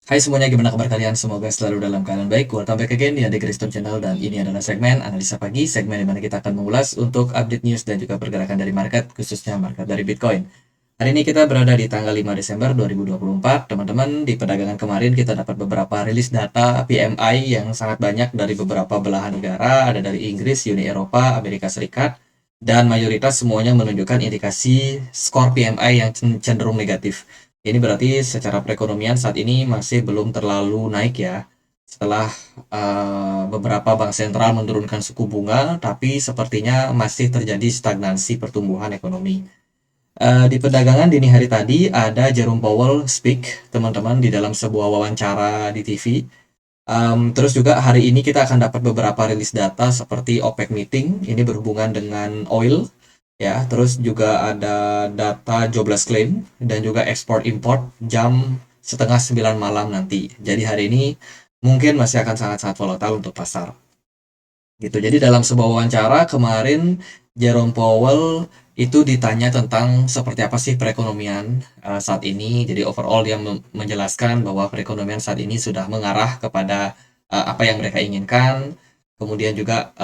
Hai semuanya, gimana kabar kalian? Semoga selalu dalam keadaan baik. Welcome back again di Ade Kristen Channel dan ini adalah segmen Analisa Pagi, segmen di mana kita akan mengulas untuk update news dan juga pergerakan dari market, khususnya market dari Bitcoin. Hari ini kita berada di tanggal 5 Desember 2024. Teman-teman, di perdagangan kemarin kita dapat beberapa rilis data PMI yang sangat banyak dari beberapa belahan negara, ada dari Inggris, Uni Eropa, Amerika Serikat, dan mayoritas semuanya menunjukkan indikasi skor PMI yang cenderung negatif. Ini berarti secara perekonomian saat ini masih belum terlalu naik ya. Setelah beberapa bank sentral menurunkan suku bunga, tapi sepertinya masih terjadi stagnansi pertumbuhan ekonomi. Di perdagangan dini hari tadi ada Jerome Powell speak, teman-teman, di dalam sebuah wawancara di TV. Terus juga hari ini kita akan dapat beberapa rilis data seperti OPEC meeting, ini berhubungan dengan oil, ya. Terus juga ada data jobless claim dan juga ekspor import jam setengah 9 malam nanti. Jadi hari ini mungkin masih akan sangat-sangat volatile untuk pasar. Gitu. Jadi dalam sebuah wawancara kemarin Jerome Powell itu ditanya tentang seperti apa sih perekonomian saat ini. Jadi overall dia menjelaskan bahwa perekonomian saat ini sudah mengarah kepada apa yang mereka inginkan. Kemudian juga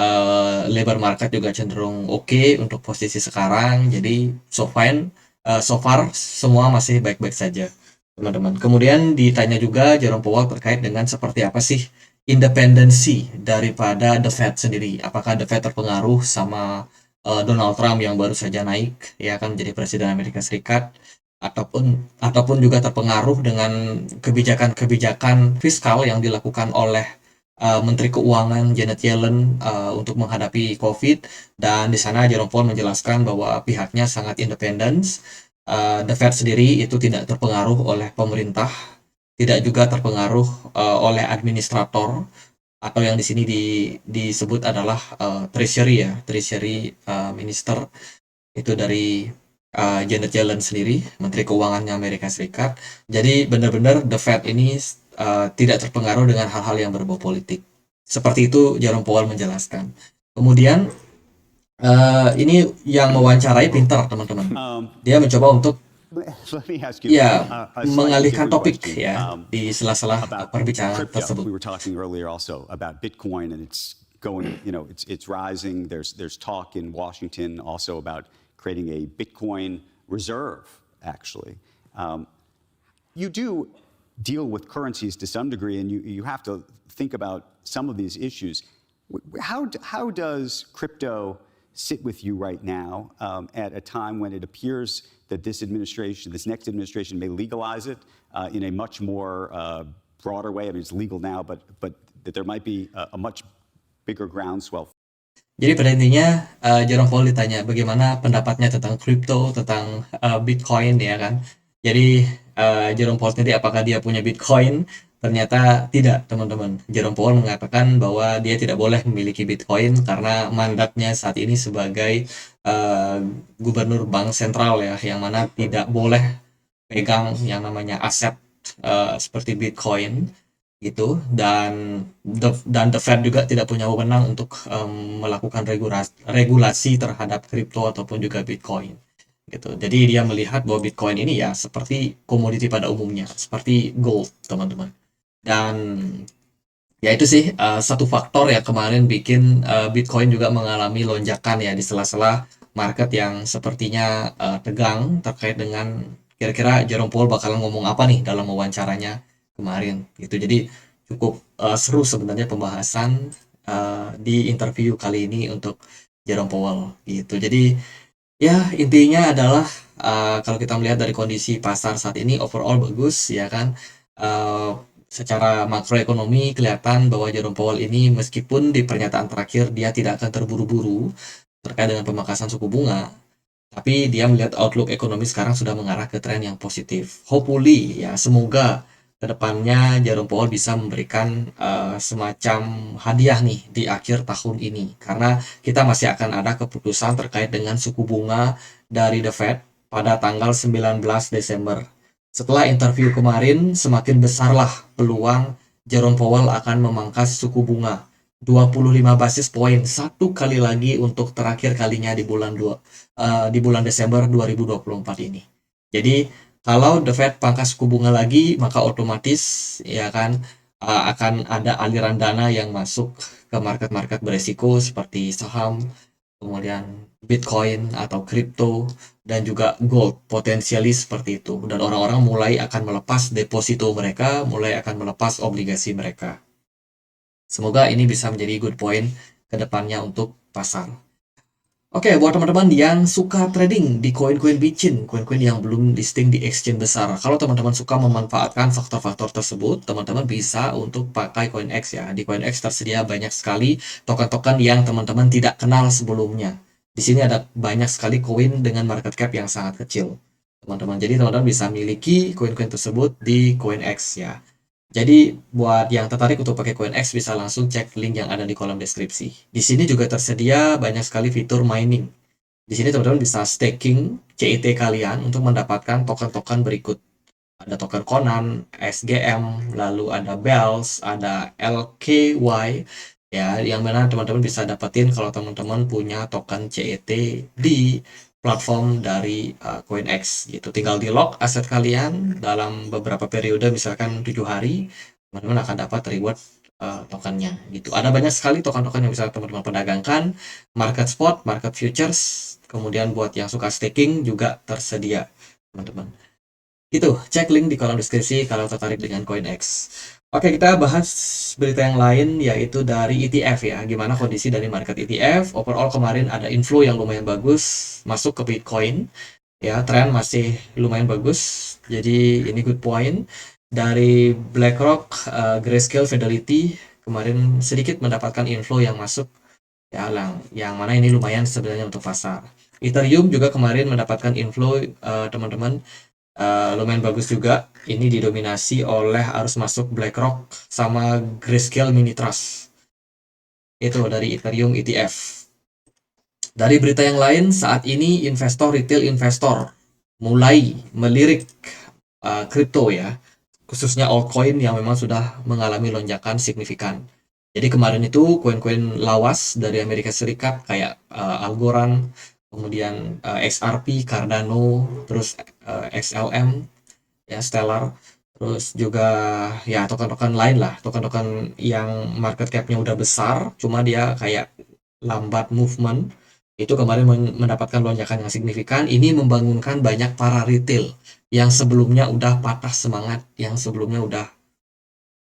labor market juga cenderung oke untuk posisi sekarang. Jadi so far semua masih baik-baik saja, teman-teman. Kemudian ditanya juga Jerome Powell terkait dengan seperti apa sih independensi daripada The Fed sendiri. Apakah The Fed terpengaruh sama Donald Trump yang baru saja naik ya kan menjadi presiden Amerika Serikat, ataupun juga terpengaruh dengan kebijakan-kebijakan fiskal yang dilakukan oleh Menteri Keuangan Janet Yellen untuk menghadapi COVID. Dan di sana Jerome Powell menjelaskan bahwa pihaknya sangat independen. The Fed sendiri itu tidak terpengaruh oleh pemerintah, tidak juga terpengaruh oleh administrator atau yang di sini disebut adalah treasury ya, treasury minister, itu dari Janet Yellen sendiri, Menteri Keuangannya Amerika Serikat. Jadi benar-benar The Fed ini tidak terpengaruh dengan hal-hal yang berbau politik. Seperti itu Jerome Powell menjelaskan. Kemudian ini yang mewawancarai pintar, teman-teman. Dia mencoba untuk Let me ask you ya a slightly mengalihkan different topik question ya di sela-sela about perbincangan crypto. tersebut. We were talking earlier also about Bitcoin, and it's going, it's rising. There's talk in Washington also about creating a Bitcoin reserve. Actually, you do deal with currencies to some degree, and you have to think about some of these issues. How does crypto sit with you right now at a time when it appears that this administration, this next administration, may legalize it in a much more broader way? I mean, it's legal now, but that there might be a much bigger groundswell. Jadi pada intinya Jerome Powell ditanya bagaimana pendapatnya tentang kripto, tentang Bitcoin ya kan. Jadi Jerome Powell sendiri apakah dia punya Bitcoin? Ternyata tidak, teman-teman. Jerome Powell mengatakan bahwa dia tidak boleh memiliki Bitcoin karena mandatnya saat ini sebagai eh, gubernur bank sentral ya, yang mana tidak boleh pegang yang namanya aset seperti Bitcoin gitu. Dan The Fed juga tidak punya wewenang untuk melakukan regulasi terhadap kripto ataupun juga Bitcoin gitu. Jadi dia melihat bahwa Bitcoin ini ya seperti komoditi pada umumnya, seperti gold, teman-teman. Dan ya itu sih satu faktor yang kemarin bikin Bitcoin juga mengalami lonjakan ya di sela-sela market yang sepertinya tegang terkait dengan kira-kira Jerome Powell bakalan ngomong apa nih dalam wawancaranya kemarin gitu. Jadi cukup seru sebenarnya pembahasan di interview kali ini untuk Jerome Powell gitu. Jadi ya intinya adalah kalau kita melihat dari kondisi pasar saat ini overall bagus ya kan. Eh, Secara makroekonomi kelihatan bahwa Jerome Powell ini meskipun di pernyataan terakhir dia tidak akan terburu-buru terkait dengan pemangkasan suku bunga, tapi dia melihat outlook ekonomi sekarang sudah mengarah ke tren yang positif. Hopefully ya, semoga kedepannya Jerome Powell bisa memberikan semacam hadiah nih di akhir tahun ini. Karena kita masih akan ada keputusan terkait dengan suku bunga dari The Fed pada tanggal 19 Desember. Setelah interview kemarin, semakin besarlah peluang Jerome Powell akan memangkas suku bunga 25 basis poin satu kali lagi untuk terakhir kalinya di bulan Desember 2024 ini. Jadi Kalau The Fed pangkas suku bunga lagi, maka otomatis ya kan akan ada aliran dana yang masuk ke market-market beresiko seperti saham, kemudian Bitcoin atau kripto, dan juga gold, potensialis seperti itu. Dan orang-orang mulai akan melepas deposito mereka, mulai akan melepas obligasi mereka. Semoga ini bisa menjadi good point ke depannya untuk pasar. Oke, buat teman-teman yang suka trading di koin-koin micin, koin-koin yang belum listing di exchange besar. Kalau teman-teman suka memanfaatkan faktor-faktor tersebut, teman-teman bisa untuk pakai CoinEx ya. Di CoinEx tersedia banyak sekali token-token yang teman-teman tidak kenal sebelumnya. Di sini ada banyak sekali koin dengan market cap yang sangat kecil, teman-teman. Jadi teman-teman bisa miliki koin-koin tersebut di CoinEx ya. Jadi buat yang tertarik untuk pakai CoinEx bisa langsung cek link yang ada di kolom deskripsi. Di sini juga tersedia banyak sekali fitur mining. Di sini teman-teman bisa staking CET kalian untuk mendapatkan token-token berikut. Ada token Conan, SGM, lalu ada Bells, ada LKY, ya, yang mana teman-teman bisa dapetin kalau teman-teman punya token CET di platform dari CoinEx gitu. Tinggal di lock aset kalian dalam beberapa periode, misalkan 7 hari, teman-teman akan dapat reward tokennya gitu. Ada banyak sekali token-token yang bisa teman-teman perdagangkan, market spot, market futures, kemudian buat yang suka staking juga tersedia, teman-teman. Itu, cek link di kolom deskripsi kalau tertarik dengan CoinEx. Oke, kita bahas berita yang lain yaitu dari ETF ya. Gimana kondisi dari market ETF? Overall kemarin ada inflow yang lumayan bagus masuk ke Bitcoin. Ya, tren masih lumayan bagus. Jadi ini good point. Dari BlackRock, Grayscale, Fidelity kemarin sedikit mendapatkan inflow yang masuk ya, yang mana ini lumayan sebenarnya untuk pasar. Ethereum juga kemarin mendapatkan inflow, teman-teman. Lumayan bagus juga. Ini didominasi oleh arus masuk BlackRock sama Grayscale Mini Trust. Itu dari Ethereum ETF. Dari berita yang lain, saat ini retail investor mulai melirik kripto ya, khususnya altcoin yang memang sudah mengalami lonjakan signifikan. Jadi kemarin itu koin-koin lawas dari Amerika Serikat kayak Algorand, kemudian XRP, Cardano, terus XLM, ya Stellar, terus juga ya token-token lain lah, token-token yang market cap-nya udah besar, cuma dia kayak lambat movement, itu kemarin mendapatkan lonjakan yang signifikan. Ini membangunkan banyak para retail yang sebelumnya udah patah semangat, yang sebelumnya udah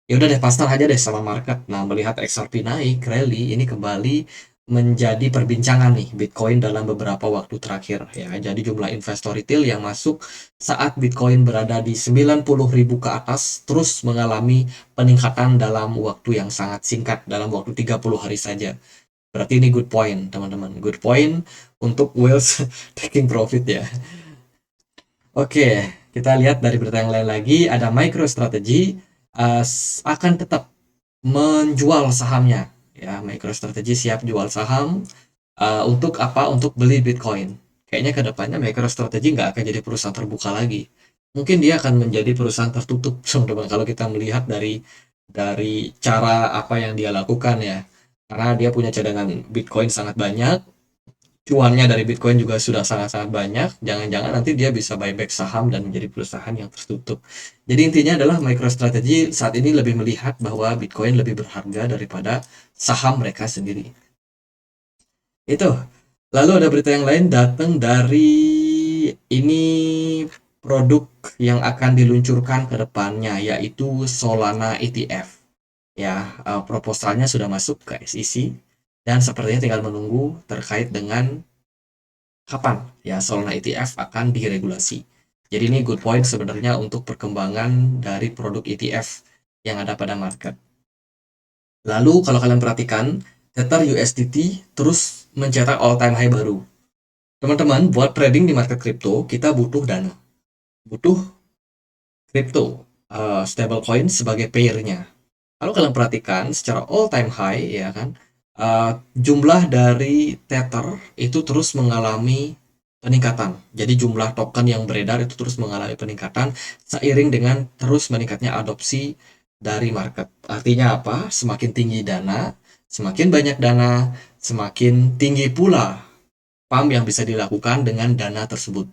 ya udah deh pasrah aja deh sama market. Nah, melihat XRP naik, rally, ini kembali menjadi perbincangan nih Bitcoin dalam beberapa waktu terakhir ya. Jadi jumlah investor retail yang masuk saat Bitcoin berada di 90.000 ke atas terus mengalami peningkatan dalam waktu yang sangat singkat, dalam waktu 30 hari saja. Berarti ini good point, teman-teman. Good point untuk whales taking profit ya. Oke, kita lihat dari berita yang lain lagi, ada MicroStrategy akan tetap menjual sahamnya ya. MicroStrategy siap jual saham untuk apa? Untuk beli Bitcoin. Kayaknya kedepannya MicroStrategy nggak akan jadi perusahaan terbuka lagi. Mungkin dia akan menjadi perusahaan tertutup, teman-teman. Kalau kita melihat dari cara apa yang dia lakukan ya, karena dia punya cadangan Bitcoin sangat banyak, cuannya dari Bitcoin juga sudah sangat-sangat banyak. Jangan-jangan nanti dia bisa buyback saham dan menjadi perusahaan yang tertutup. Jadi intinya adalah MicroStrategy saat ini lebih melihat bahwa Bitcoin lebih berharga daripada saham mereka sendiri. Itu. Lalu ada berita yang lain datang dari ini produk yang akan diluncurkan ke depannya, yaitu Solana ETF. Ya, proposalnya sudah masuk ke SEC dan sepertinya tinggal menunggu terkait dengan kapan ya Solana ETF akan diregulasi. Jadi ini good point sebenarnya untuk perkembangan dari produk ETF yang ada pada market. Lalu kalau kalian perhatikan, Tether USDT terus mencetak all time high baru. Teman-teman, buat trading di market kripto, kita butuh dana. Butuh kripto, stablecoin sebagai payer-nya. Kalau kalian perhatikan secara all time high ya kan, jumlah dari Tether itu terus mengalami peningkatan. Jadi jumlah token yang beredar itu terus mengalami peningkatan seiring dengan terus meningkatnya adopsi dari market. Artinya apa? Semakin tinggi dana, semakin banyak dana, semakin tinggi pula pump yang bisa dilakukan dengan dana tersebut.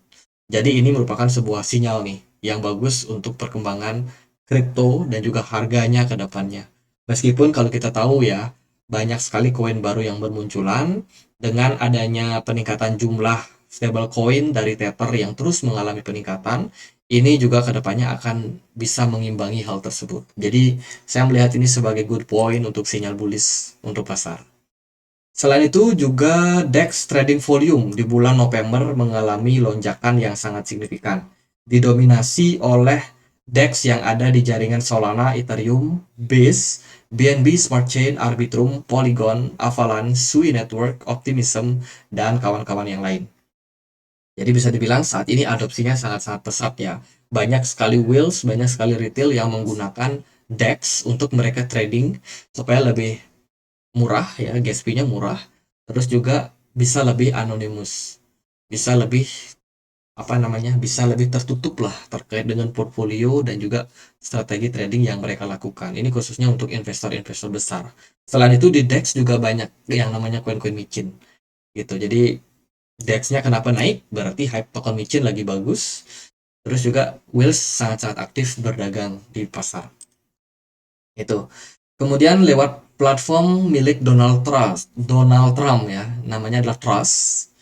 Jadi ini merupakan sebuah sinyal nih yang bagus untuk perkembangan kripto dan juga harganya ke depannya. Meskipun kalau kita tahu ya, banyak sekali koin baru yang bermunculan dengan adanya peningkatan jumlah stablecoin dari Tether yang terus mengalami peningkatan, ini juga kedepannya akan bisa mengimbangi hal tersebut. Jadi saya melihat ini sebagai good point untuk sinyal bullish untuk pasar. Selain itu juga DEX trading volume di bulan November mengalami lonjakan yang sangat signifikan, didominasi oleh DEX yang ada di jaringan Solana, Ethereum, Base, BNB Smart Chain, Arbitrum, Polygon, Avalanche, Sui Network, Optimism, dan kawan-kawan yang lain. Jadi bisa dibilang saat ini adopsinya sangat-sangat pesat ya. Banyak sekali whales, banyak sekali retail yang menggunakan DEX untuk mereka trading supaya lebih murah ya, gas fee-nya murah, terus juga bisa lebih anonymous, bisa lebih bisa lebih tertutup lah terkait dengan portfolio dan juga strategi trading yang mereka lakukan. Ini khususnya untuk investor-investor besar. Selain itu di DEX juga banyak yang namanya koin-koin micin gitu. Jadi DEX-nya kenapa naik? Berarti hype token micin lagi bagus. Terus juga Wheels sangat-sangat aktif berdagang di pasar. Itu. Kemudian lewat platform milik Donald Trump ya, namanya adalah Trust.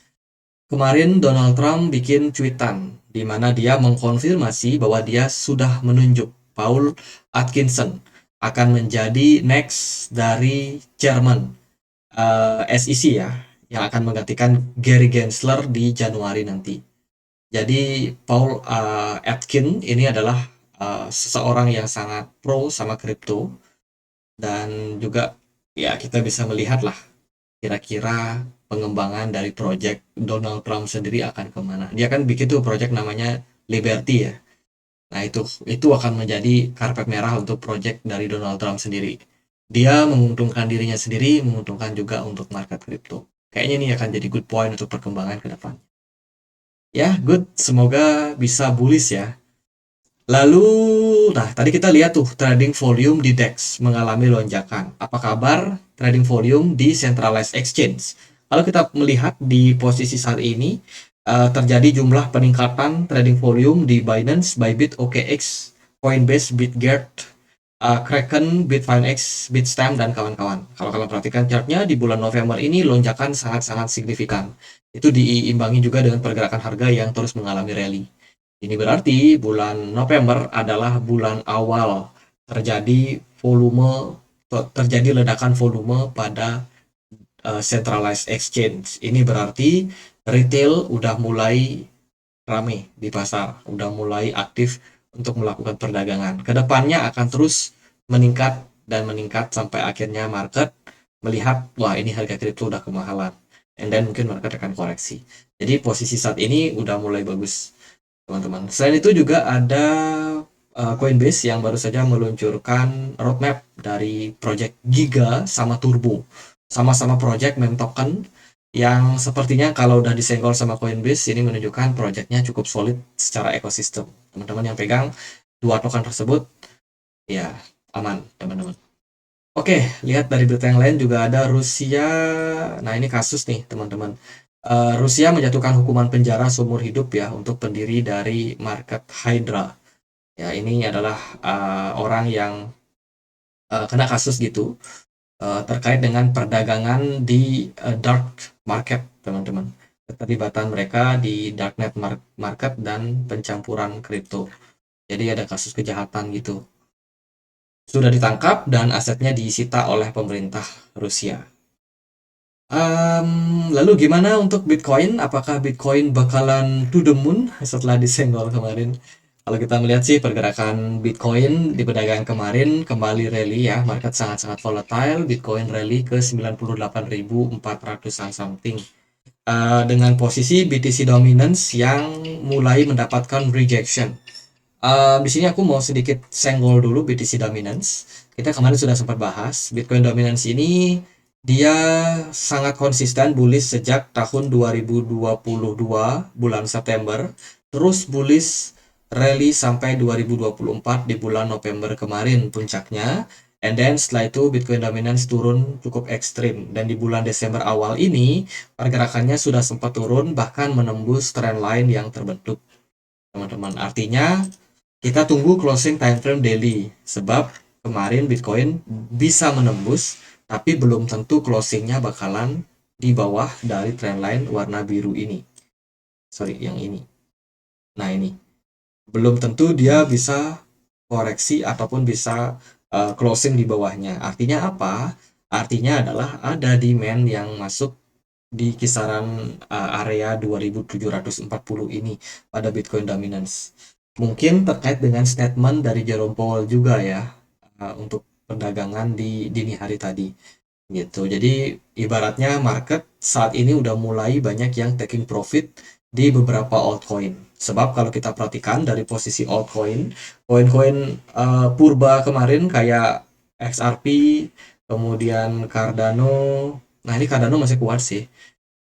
Kemarin Donald Trump bikin cuitan di mana dia mengkonfirmasi bahwa dia sudah menunjuk Paul Atkinson akan menjadi next dari chairman SEC ya, yang akan menggantikan Gary Gensler di Januari nanti. Jadi Paul Atkin ini adalah seseorang yang sangat pro sama kripto dan juga ya kita bisa melihat lah kira-kira pengembangan dari project Donald Trump sendiri akan kemana. Dia kan bikin tuh project namanya Liberty ya. Nah itu akan menjadi karpet merah untuk project dari Donald Trump sendiri. Dia menguntungkan dirinya sendiri, menguntungkan juga untuk market kripto. Kayaknya ini akan jadi good point untuk perkembangan ke depan. Ya, good. Semoga bisa bullish ya. Lalu, nah tadi kita lihat tuh trading volume di DEX mengalami lonjakan. Apa kabar trading volume di centralized exchange? Kalau kita melihat di posisi saat ini, terjadi jumlah peningkatan trading volume di Binance, Bybit, OKX, Coinbase, Bitget, Kraken, Bitfinex, Bitstamp, dan kawan-kawan. Kalau kalian perhatikan chartnya di bulan November ini lonjakan sangat-sangat signifikan. Itu diimbangi juga dengan pergerakan harga yang terus mengalami rally. Ini berarti bulan November adalah bulan awal terjadi ledakan volume pada centralized exchange. Ini berarti retail udah mulai rame di pasar, udah mulai aktif untuk melakukan perdagangan. Kedepannya akan terus meningkat dan meningkat sampai akhirnya market melihat, wah ini harga kripto udah kemahalan. And then mungkin market akan koreksi. Jadi posisi saat ini udah mulai bagus teman-teman. Selain itu juga ada Coinbase yang baru saja meluncurkan roadmap dari project Giga sama Turbo. Sama-sama project meme token yang sepertinya kalau udah disenggol sama Coinbase ini menunjukkan projectnya cukup solid secara ekosistem. Teman-teman yang pegang dua token tersebut ya aman teman-teman. Oke, lihat dari berita yang lain juga ada Rusia. Nah ini kasus nih teman-teman. Rusia menjatuhkan hukuman penjara seumur hidup ya untuk pendiri dari market Hydra. Ya, ini adalah orang yang kena kasus gitu terkait dengan perdagangan di dark market, teman-teman. Keterlibatan mereka di darknet market dan pencampuran kripto. Jadi ada kasus kejahatan gitu. Sudah ditangkap dan asetnya disita oleh pemerintah Rusia. Lalu gimana untuk Bitcoin? Apakah Bitcoin bakalan to the moon setelah disenggol kemarin? Kalau kita melihat sih pergerakan Bitcoin di perdagangan kemarin kembali rally ya, market sangat-sangat volatile. Bitcoin rally ke 98.400-an something. Dengan posisi BTC dominance yang mulai mendapatkan rejection. Di sini aku mau sedikit senggol dulu BTC dominance. Kita kemarin sudah sempat bahas Bitcoin dominance ini dia sangat konsisten bullish sejak tahun 2022 bulan September, terus bullish rally sampai 2024 di bulan November kemarin puncaknya. And then setelah itu Bitcoin dominance turun cukup ekstrim dan di bulan Desember awal ini pergerakannya sudah sempat turun bahkan menembus trend line yang terbentuk teman-teman. Artinya kita tunggu closing time frame daily, sebab kemarin Bitcoin bisa menembus, tapi belum tentu closingnya bakalan di bawah dari trendline warna biru ini. Sorry, yang ini. Nah ini, belum tentu dia bisa koreksi ataupun bisa closing di bawahnya. Artinya apa? Artinya adalah ada demand yang masuk di kisaran area 2740 ini pada Bitcoin dominance. Mungkin terkait dengan statement dari Jerome Powell juga ya, untuk perdagangan di dini hari tadi gitu. Jadi ibaratnya market saat ini udah mulai banyak yang taking profit di beberapa altcoin. Sebab kalau kita perhatikan dari posisi altcoin, koin-koin purba kemarin kayak XRP, kemudian Cardano. Nah, ini Cardano masih kuat sih.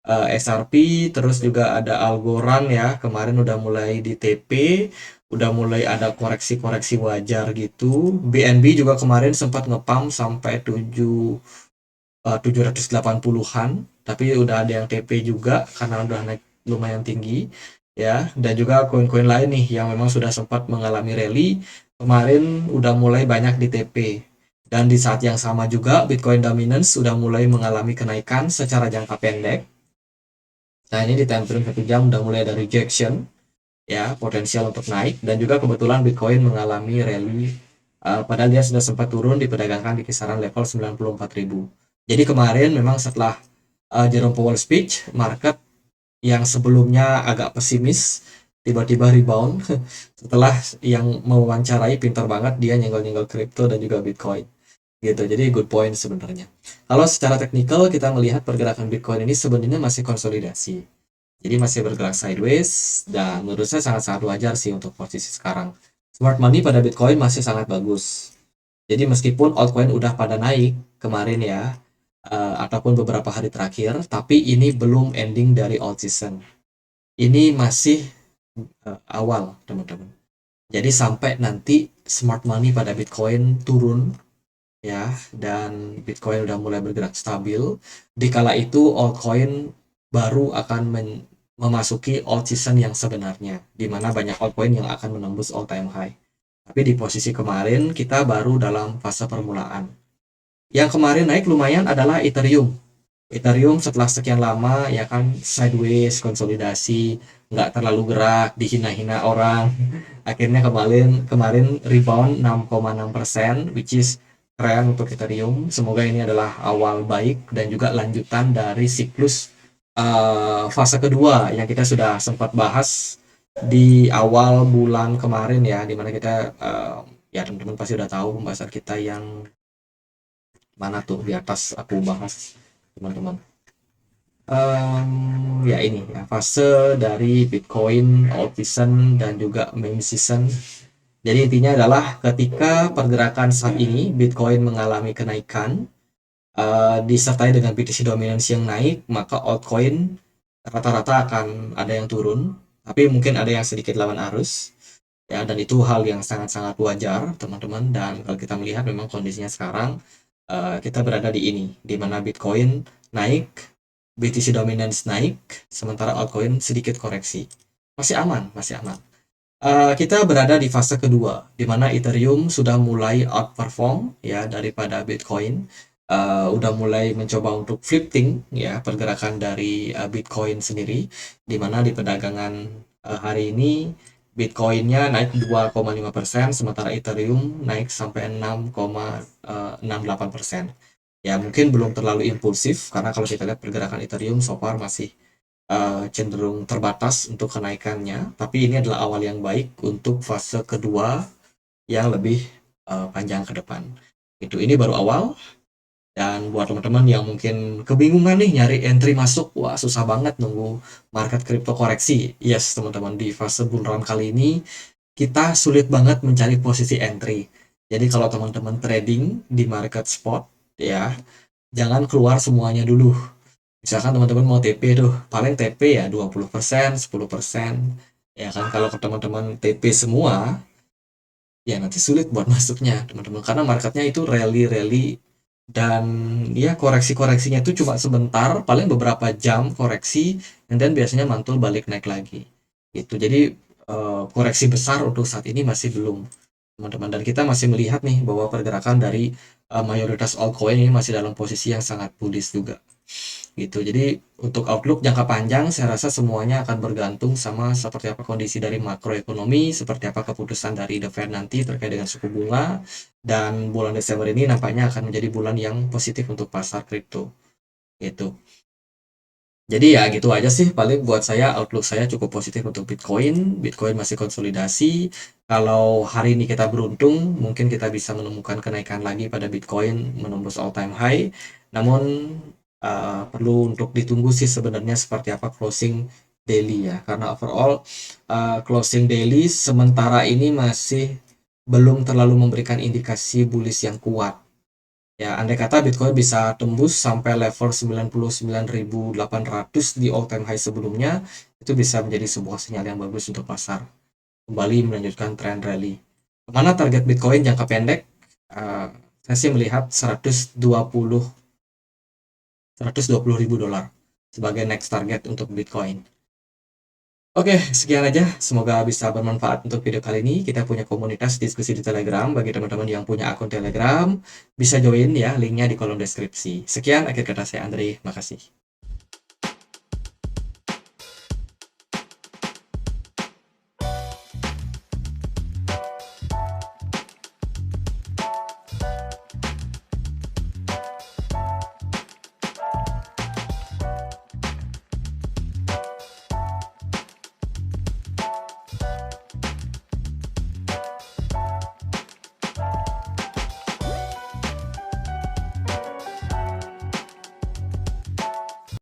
XRP, terus juga ada Algorand ya, kemarin udah mulai di TP, udah mulai ada koreksi-koreksi wajar gitu. BNB juga kemarin sempat ngepump sampai 780-an, tapi udah ada yang TP juga karena udah naik lumayan tinggi ya. Dan juga koin-koin lain nih yang memang sudah sempat mengalami rally kemarin udah mulai banyak di TP. Dan di saat yang sama juga Bitcoin dominance sudah mulai mengalami kenaikan secara jangka pendek. Nah, ini di time frame 1 jam udah mulai ada rejection ya, potensial untuk naik, dan juga kebetulan Bitcoin mengalami rally padahal dia sudah sempat turun diperdagangkan di kisaran level 94.000. Jadi kemarin memang setelah Jerome Powell speech, market yang sebelumnya agak pesimis tiba-tiba rebound setelah yang mewawancarai pintar banget dia nyenggol-nyenggol kripto dan juga Bitcoin gitu. Jadi good point sebenarnya. Kalau secara teknikal kita melihat pergerakan Bitcoin ini sebenarnya masih konsolidasi. Jadi masih bergerak sideways dan menurut saya sangat-sangat wajar sih untuk posisi sekarang. Smart money pada Bitcoin masih sangat bagus. Jadi meskipun altcoin udah pada naik kemarin ya, ataupun beberapa hari terakhir, tapi ini belum ending dari alt season. Ini masih awal, teman-teman. Jadi sampai nanti smart money pada Bitcoin turun ya, dan Bitcoin udah mulai bergerak stabil, dikala itu altcoin baru akan memasuki alt season yang sebenarnya, di mana banyak altcoin yang akan menembus all time high. Tapi di posisi kemarin kita baru dalam fase permulaan. Yang kemarin naik lumayan adalah Ethereum. Ethereum setelah sekian lama ya kan sideways konsolidasi, nggak terlalu gerak, dihina-hina orang. Akhirnya kemarin kemarin rebound 6,6%, which is keren untuk Ethereum. Semoga ini adalah awal baik dan juga lanjutan dari siklus fase kedua yang kita sudah sempat bahas di awal bulan kemarin ya, dimana kita ya teman-teman pasti udah tahu pembahasan kita yang mana tuh di atas aku bahas teman-teman. Ya ini ya fase dari Bitcoin alt season dan juga meme season. Jadi intinya adalah ketika pergerakan saat ini Bitcoin mengalami kenaikan disertai dengan BTC dominance yang naik, maka altcoin rata-rata akan ada yang turun, tapi mungkin ada yang sedikit lawan arus ya, dan itu hal yang sangat-sangat wajar teman-teman. Dan kalau kita melihat memang kondisinya sekarang kita berada di ini, di mana Bitcoin naik, BTC dominance naik, sementara altcoin sedikit koreksi. Masih aman, masih aman. Kita berada di fase kedua, di mana Ethereum sudah mulai outperform ya daripada Bitcoin. Udah mulai mencoba untuk flipping ya pergerakan dari Bitcoin sendiri, di mana di perdagangan hari ini Bitcoinnya naik 2,5%, sementara Ethereum naik sampai 6,68%. Ya mungkin belum terlalu impulsif karena kalau kita lihat pergerakan Ethereum so far masih cenderung terbatas untuk kenaikannya, tapi ini adalah awal yang baik untuk fase kedua yang lebih panjang ke depan. Ini baru awal, dan buat teman-teman yang mungkin kebingungan nih nyari entry masuk, wah susah banget nunggu market crypto koreksi. Yes teman-teman, di fase bull run kali ini kita sulit banget mencari posisi entry. Jadi kalau teman-teman trading di market spot ya, jangan keluar semuanya dulu. Misalkan teman-teman mau TP tuh, paling TP ya 20%, 10%. Ya kan kalau ke teman-teman TP semua, ya nanti sulit buat masuknya, teman-teman. Karena marketnya itu rally-rally dan ya koreksi-koreksinya itu cuma sebentar, paling beberapa jam koreksi, dan biasanya mantul balik naik lagi. Gitu. Jadi koreksi besar untuk saat ini masih belum, teman-teman. Dan kita masih melihat nih bahwa pergerakan dari mayoritas altcoin ini masih dalam posisi yang sangat bullish juga gitu. Jadi untuk outlook jangka panjang saya rasa semuanya akan bergantung sama seperti apa kondisi dari makroekonomi, seperti apa keputusan dari The Fed nanti terkait dengan suku bunga, dan bulan Desember ini nampaknya akan menjadi bulan yang positif untuk pasar kripto gitu. Jadi ya gitu aja sih, paling buat saya outlook saya cukup positif untuk Bitcoin. Bitcoin masih konsolidasi. Kalau hari ini kita beruntung, mungkin kita bisa menemukan kenaikan lagi pada Bitcoin menembus all time high. Namun perlu untuk ditunggu sih sebenarnya seperti apa closing daily ya. Karena overall closing daily sementara ini masih belum terlalu memberikan indikasi bullish yang kuat. Ya, andai kata Bitcoin bisa tembus sampai level 99.800 di all time high sebelumnya, itu bisa menjadi sebuah sinyal yang bagus untuk pasar kembali melanjutkan tren rally. Kemana target Bitcoin jangka pendek? Eh, saya sih melihat 120 ribu dolar sebagai next target untuk Bitcoin. Oke, sekian aja. Semoga bisa bermanfaat untuk video kali ini. Kita punya komunitas diskusi di Telegram. Bagi teman-teman yang punya akun Telegram, bisa join ya, linknya di kolom deskripsi. Sekian, akhir kata saya Andre. Makasih.